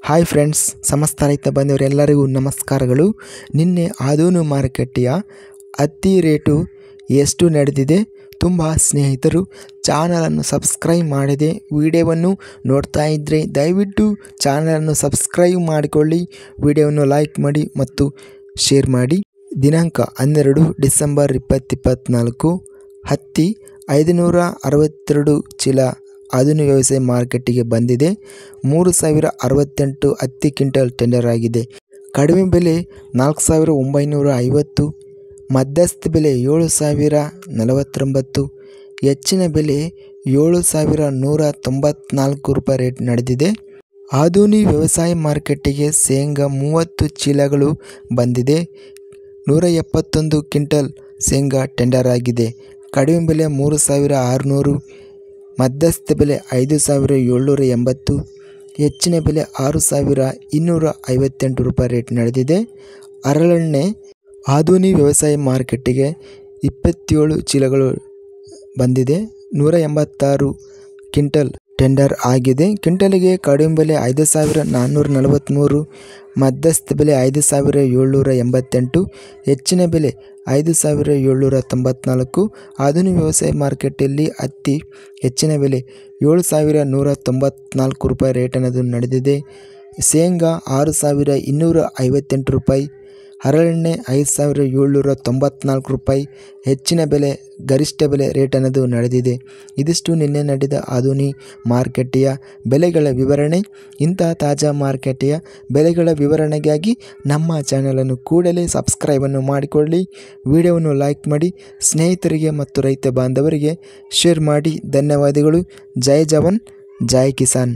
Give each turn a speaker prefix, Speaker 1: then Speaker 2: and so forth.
Speaker 1: Hi friends, ಸಮಸ್ತ ರೈತ ಬಂಧುವರೆಲ್ಲರಿಗೂ ನಮಸ್ಕಾರಗಳು. ನಿನ್ನೆ ಆದೂನು ಮಾರುಕಟ್ಟೆಯ ಹತ್ತಿ ರೇಟು ಎಷ್ಟು ನಡೆದಿದೆ? ತುಂಬ ಸ್ನೇಹಿತರು ಚಾನಲನ್ನು ಸಬ್ಸ್ಕ್ರೈಬ್ ಮಾಡದೆ ವಿಡಿಯೋವನ್ನು ನೋಡ್ತಾ ಇದ್ದರೆ ದಯವಿಟ್ಟು ಚಾನಲನ್ನು ಸಬ್ಸ್ಕ್ರೈಬ್ ಮಾಡಿಕೊಳ್ಳಿ, ವಿಡಿಯೋವನ್ನು ಲೈಕ್ ಮಾಡಿ ಮತ್ತು ಶೇರ್ ಮಾಡಿ. ದಿನಾಂಕ 12 ಡಿಸೆಂಬರ್ 2024 ಹತ್ತಿ 562 ಚೀಲ ಆದೂನು ವ್ಯವಸಾಯ ಮಾರುಕಟ್ಟೆಗೆ ಬಂದಿದೆ. 3068 ಹತ್ತಿ ಕ್ವಿಂಟಲ್ ಟೆಂಡರ್ ಆಗಿದೆ. ಕಡಿಮೆ ಬೆಲೆ 4950, ಮಧ್ಯಸ್ಥ ಬೆಲೆ 7049, ಹೆಚ್ಚಿನ ಬೆಲೆ 7194 ರೂಪಾಯಿ ರೇಟ್ ನಡೆದಿದೆ. ಆದೂನು ವ್ಯವಸಾಯ ಮಾರುಕಟ್ಟೆಗೆ ಶೇಂಗಾ 30 ಚೀಲಗಳು ಬಂದಿದೆ. 171 ಕ್ವಿಂಟಲ್ ಶೇಂಗಾ ಟೆಂಡರ್ ಆಗಿದೆ. ಕಡಿಮೆ ಬೆಲೆ 3600, ಮಧ್ಯಸ್ಥ ಬೆಲೆ 5780, ಹೆಚ್ಚಿನ ಬೆಲೆ 6258 ರೂಪಾಯಿ ರೇಟ್ ನಡೆದಿದೆ. ಹರಳೆಣ್ಣೆ ಆದೂನು ವ್ಯವಸಾಯ ಮಾರುಕಟ್ಟೆಗೆ 27 ಚೀಲಗಳು ಬಂದಿದೆ. 186 ಕ್ವಿಂಟಲ್ ಟೆಂಡರ್ ಆಗಿದೆ. ಕ್ವಿಂಟಲಿಗೆ ಕಡಿಮೆ ಬೆಲೆ 5443, ಮಧ್ಯಸ್ಥ ಬೆಲೆ 5788, ಹೆಚ್ಚಿನ ಬೆಲೆ 5794. ಆದೂನು ವ್ಯವಸಾಯ ಮಾರುಕಟ್ಟೆಯಲ್ಲಿ ಹತ್ತಿ ಹೆಚ್ಚಿನ ಬೆಲೆ 7194 ರೂಪಾಯಿ ರೇಟ್ ಅನ್ನೋದು ನಡೆದಿದೆ. ಶೇಂಗಾ 6258 ರೂಪಾಯಿ, ಹರಳೆಣ್ಣೆ 5794 ರೂಪಾಯಿ, ಹೆಚ್ಚಿನ ಬೆಲೆ ಗರಿಷ್ಠ ಬೆಲೆ ರೇಟ್ ಅನ್ನೋದು ನಡೆದಿದೆ. ಇದಿಷ್ಟು ನಿನ್ನೆ ನಡೆದ ಆದೂನು ಮಾರುಕಟ್ಟೆಯ ಬೆಲೆಗಳ ವಿವರಣೆ. ಇಂತಹ ತಾಜಾ ಮಾರುಕಟ್ಟೆಯ ಬೆಲೆಗಳ ವಿವರಣೆಗಾಗಿ ನಮ್ಮ ಚಾನಲನ್ನು ಕೂಡಲೇ ಸಬ್ಸ್ಕ್ರೈಬನ್ನು ಮಾಡಿಕೊಳ್ಳಿ, ವಿಡಿಯೋವನ್ನು ಲೈಕ್ ಮಾಡಿ, ಸ್ನೇಹಿತರಿಗೆ ಮತ್ತು ರೈತ ಬಾಂಧವರಿಗೆ ಶೇರ್ ಮಾಡಿ. ಧನ್ಯವಾದಗಳು. ಜೈ ಜವಾನ್, ಜೈ ಕಿಸಾನ್.